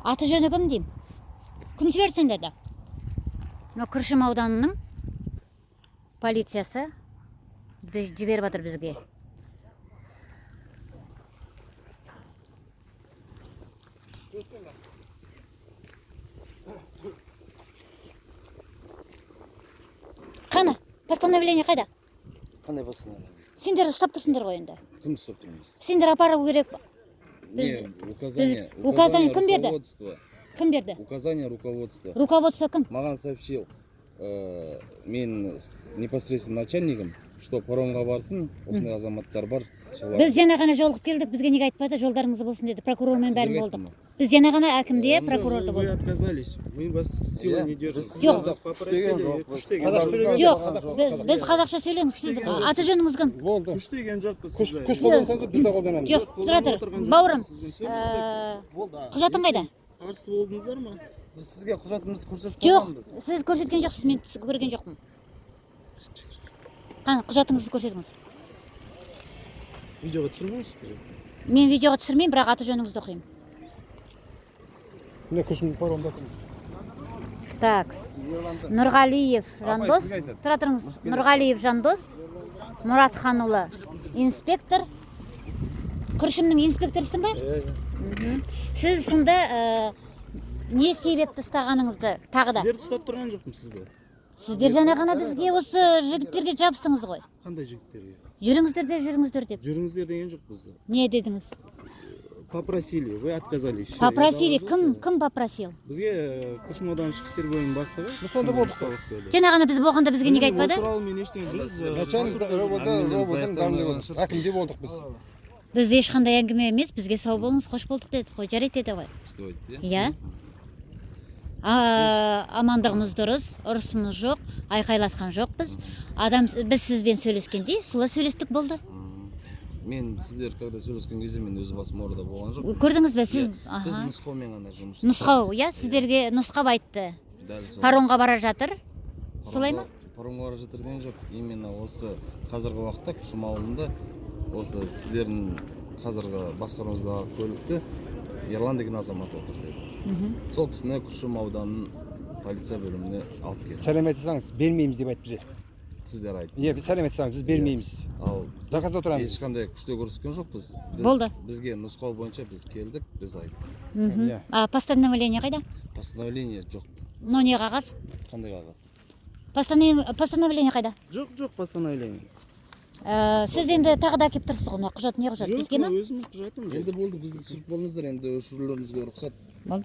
Аты жөні кім дейм? Кім жіберді сендерді? Мына Күршім ауданының полициясы жіберіп жатыр бізге. Қаны, постановление қайда? Қандай постановление? Сендер ұстап тұрсыңдар ғой енді. Кім ұстап тұрмыз? Сендер апару керек. Не, указание. Указание кім берді? Руководство. Кім берді? Указание руководства. Руководство кім? Маған сообщил мен непосредственно начальником, что паромға барсын, осындай азаматтар бар. Біз жаңа ғана жолығып келдік, бізге неге айтпады, жолдарыңыз болсын деді, прокурормен бәрін болдық. Біз жаңа ғана әкімде прокурорды Вы болдық. отказались, мы вас силой не держим. Жоқ. Жоқ, Біз қазақша сөйлеңіз, сіз аты жөніңіз кім? күш деген жоқпыз Күш сізді. қолдансаңыз біз де қолданамыз. Жоқ, тұра тұр, бауырым, құжатың қайда? Қарсы болдыңыздар ма? Біз сізге құжатымызды көрсетіп Жоқ, қойғанбыз. сіз көрсеткен жоқсыз, мен көрген жоқпын. Қане, құжатыңызды көрсетіңіз. Видеоға түсірмеңіз. Мен видеоға түсірмеймін, бірақ аты жөніңізді оқимын. Міне күшім паромда тұрмыз. Так, Нұрғалиев Жандос, тұра тұрыңыз, Нұрғалиев Жандос, Мұратханұлы, инспектор. Күршімнің инспекторысың ба? Сіз сонда не себепті ұстағаныңызды тағы да? Сіздерді ұстап тұрған жоқпын сізді. Сіздер жаңа ғана бізге осы жігіттерге жабыстыңыз ғой. Қандай жігіттерге? Жүріңіздер деп. Жүріңіздер деген жоқ бізді. Не дедіңіз? Попросили, вы отказались. Попросили, кім попросил? Бізге Күршім ауданы ішкі істер бөлімінің бастығы. Біз сонда болдық қой. Жаңа ғана біз болғанда бізге неге айтпады? Ол туралы мен ештеңе білмеймін. Начальник роботын дамды болдық. Әкімде болдық біз. Біз ешқандай әңгіме емес, бізге сау болыңыз, қош болдық деді ғой, жарайды деді ғой. Иә. Амандығымыз дұрыс, ұрысымыз жоқ, айқайласқан жоқпыз. Біз сізбен сөйлескенде, солай сөйлестік болды. Мен сіздер когда сөйлескен кезде мен өз басым орда болған жоқ. Көрдіңіз бе, сіз? Біз нұсқаумен ғана жұмыс. Нұсқау, иә, сіздерге нұсқап айтты. Паромға бара жатыр. Солай ма? Паромға бара жатыр деген жоқ. Именно осы қазіргі уақытта Күршім ауылында осы сіздердің қазіргі басқаруыңыздағы көлікті Ерлан деген азамат отыр деді. Сол кісіні Күршім ауданының полиция бөліміне алып келді. Сәлем айтсаңыз, бермейміз деп айтты. Сіздер айтты. Иә, біз сәлем айтсаңыз, біз бермейміз. Ал Доказа отырамыз. ешқандай күште көрсеткен жоқпыз. Болды. Бізге нұсқау бойынша біз келдік, біз айттық. Постановление қайда? Постановление жоқ. Но не қағаз? Қандай қағаз? Постановление қайда? Жоқ, постановление. Сіз енді тағы да әкеп тұрсыз ғой, мына құжат не құжат? Бізге ма? Жоқ, өзімнің құжатым. Енді болды, бізді түсіріп болыңыздар, енді өшірулеріңізге рұқсат. Болды.